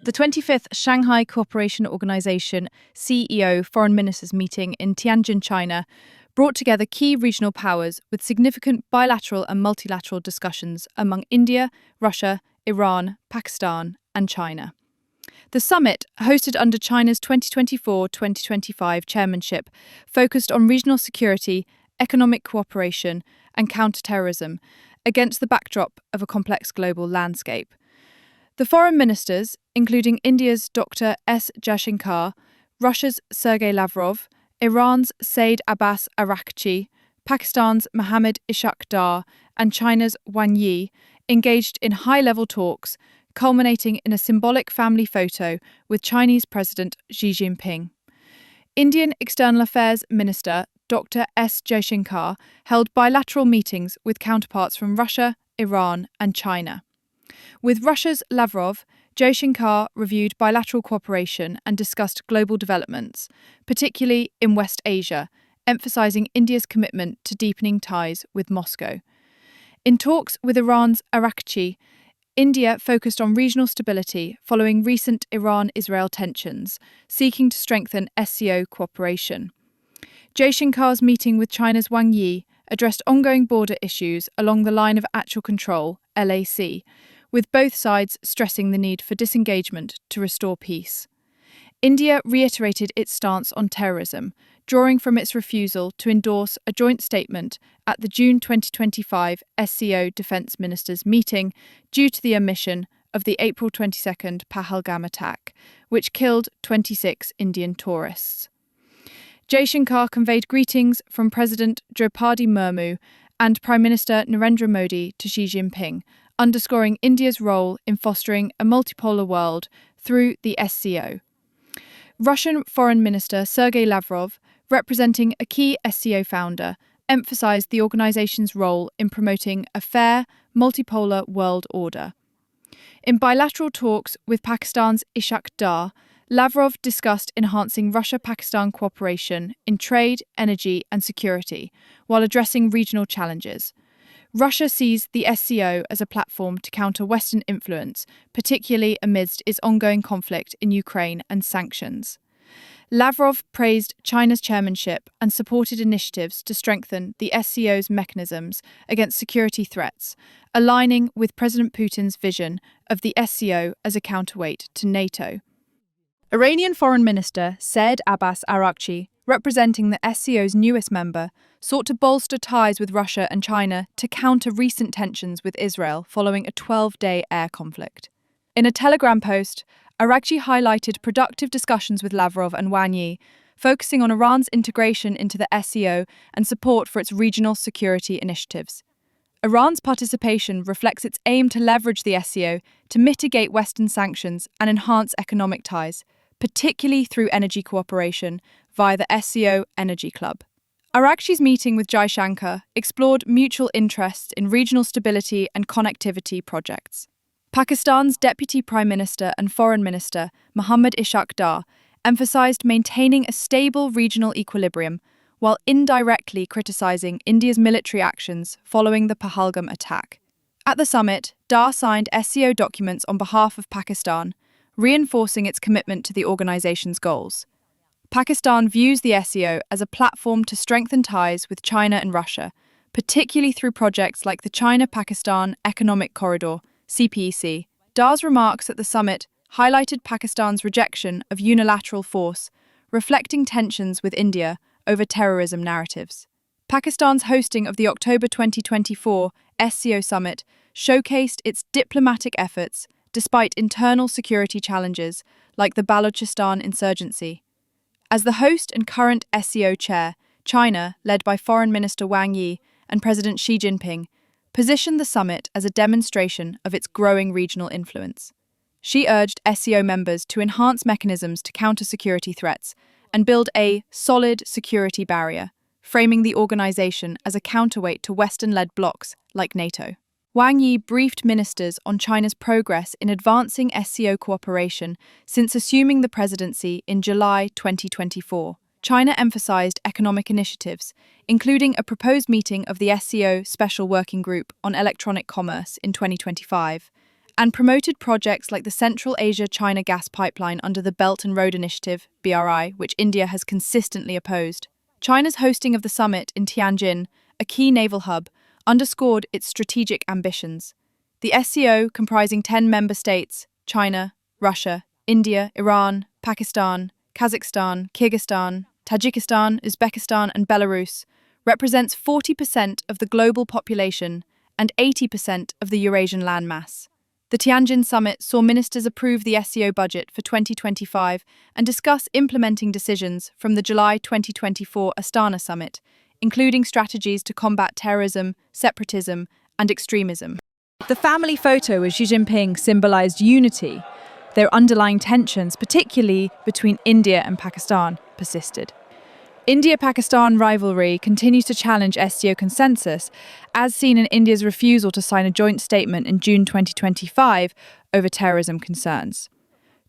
The 25th Shanghai Cooperation Organization CEO Foreign Ministers meeting in Tianjin, China, brought together key regional powers with significant bilateral and multilateral discussions among India, Russia, Iran, Pakistan, and China. The summit, hosted under China's 2024-2025 chairmanship, focused on regional security, economic cooperation, and counter-terrorism against the backdrop of a complex global landscape. The foreign ministers, including India's Dr. S. Jaishankar, Russia's Sergei Lavrov, Iran's Saeed Abbas Araghchi, Pakistan's Mohammad Ishaq Dar, and China's Wang Yi, engaged in high-level talks, culminating in a symbolic family photo with Chinese President Xi Jinping. Indian External Affairs Minister Dr. S. Jaishankar held bilateral meetings with counterparts from Russia, Iran, and China. With Russia's Lavrov, Jaishankar reviewed bilateral cooperation and discussed global developments, particularly in West Asia, emphasizing India's commitment to deepening ties with Moscow. In talks with Iran's Araghchi, India focused on regional stability following recent Iran-Israel tensions, seeking to strengthen SCO cooperation. Jaishankar's meeting with China's Wang Yi addressed ongoing border issues along the line of actual control, LAC, with both sides stressing the need for disengagement to restore peace. India reiterated its stance on terrorism, drawing from its refusal to endorse a joint statement at the June 2025 SCO Defence Ministers meeting due to the omission of the April 22 Pahalgam attack, which killed 26 Indian tourists. Jaishankar conveyed greetings from President Draupadi Murmu and Prime Minister Narendra Modi to Xi Jinping, underscoring India's role in fostering a multipolar world through the SCO. Russian Foreign Minister Sergei Lavrov, representing a key SCO founder, emphasized the organization's role in promoting a fair, multipolar world order. In bilateral talks with Pakistan's Ishaq Dar, Lavrov discussed enhancing Russia-Pakistan cooperation in trade, energy, and security, while addressing regional challenges. Russia sees the SCO as a platform to counter Western influence, particularly amidst its ongoing conflict in Ukraine and sanctions. Lavrov praised China's chairmanship and supported initiatives to strengthen the SCO's mechanisms against security threats, aligning with President Putin's vision of the SCO as a counterweight to NATO. Iranian Foreign Minister Saeed Abbas Araghchi, representing the SCO's newest member, sought to bolster ties with Russia and China to counter recent tensions with Israel following a 12-day air conflict. In a Telegram post, Araghchi highlighted productive discussions with Lavrov and Wang Yi, focusing on Iran's integration into the SCO and support for its regional security initiatives. Iran's participation reflects its aim to leverage the SCO to mitigate Western sanctions and enhance economic ties, particularly through energy cooperation via the SCO Energy Club. Araghchi's meeting with Jaishankar explored mutual interests in regional stability and connectivity projects. Pakistan's Deputy Prime Minister and Foreign Minister Mohammad Ishaq Dar emphasized maintaining a stable regional equilibrium while indirectly criticizing India's military actions following the Pahalgam attack. At the summit, Dar signed SCO documents on behalf of Pakistan, reinforcing its commitment to the organization's goals. Pakistan views the SCO as a platform to strengthen ties with China and Russia, particularly through projects like the China-Pakistan Economic Corridor, CPEC. Dar's remarks at the summit highlighted Pakistan's rejection of unilateral force, reflecting tensions with India over terrorism narratives. Pakistan's hosting of the October 2024 SCO summit showcased its diplomatic efforts despite internal security challenges like the Balochistan insurgency. As the host and current SCO chair, China, led by Foreign Minister Wang Yi and President Xi Jinping, positioned the summit as a demonstration of its growing regional influence. She urged SCO members to enhance mechanisms to counter security threats and build a solid security barrier, framing the organization as a counterweight to Western-led blocs like NATO. Wang Yi briefed ministers on China's progress in advancing SCO cooperation since assuming the presidency in July 2024. China emphasized economic initiatives, including a proposed meeting of the SCO Special Working Group on Electronic Commerce in 2025, and promoted projects like the Central Asia-China gas pipeline under the Belt and Road Initiative, BRI, which India has consistently opposed. China's hosting of the summit in Tianjin, a key naval hub, underscored its strategic ambitions. The SCO, comprising 10 member states, China, Russia, India, Iran, Pakistan, Kazakhstan, Kyrgyzstan, Tajikistan, Uzbekistan, and Belarus, represents 40% of the global population and 80% of the Eurasian landmass. The Tianjin summit saw ministers approve the SCO budget for 2025 and discuss implementing decisions from the July 2024 Astana summit, including strategies to combat terrorism, separatism, and extremism. The family photo with Xi Jinping symbolized unity. Their underlying tensions, particularly between India and Pakistan, persisted. India-Pakistan rivalry continues to challenge SCO consensus, as seen in India's refusal to sign a joint statement in June 2025 over terrorism concerns.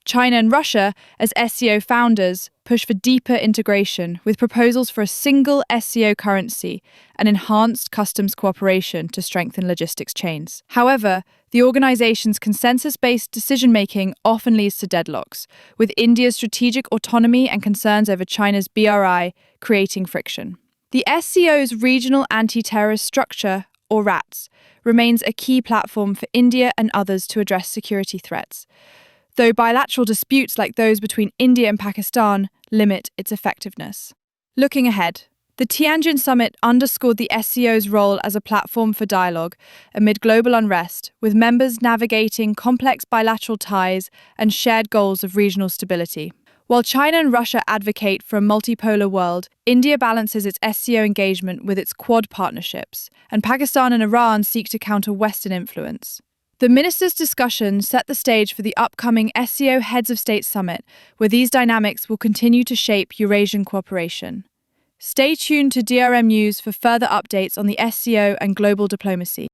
China and Russia, as SCO founders, push for deeper integration with proposals for a single SCO currency and enhanced customs cooperation to strengthen logistics chains. However, the organization's consensus-based decision-making often leads to deadlocks, with India's strategic autonomy and concerns over China's BRI creating friction. The SCO's regional anti-terrorist structure, or RATS, remains a key platform for India and others to address security threats, though bilateral disputes like those between India and Pakistan limit its effectiveness. Looking ahead, the Tianjin summit underscored the SCO's role as a platform for dialogue amid global unrest, with members navigating complex bilateral ties and shared goals of regional stability. While China and Russia advocate for a multipolar world, India balances its SCO engagement with its Quad partnerships, and Pakistan and Iran seek to counter Western influence. The ministers' discussion set the stage for the upcoming SCO Heads of State Summit, where these dynamics will continue to shape Eurasian cooperation. Stay tuned to DRM News for further updates on the SCO and global diplomacy.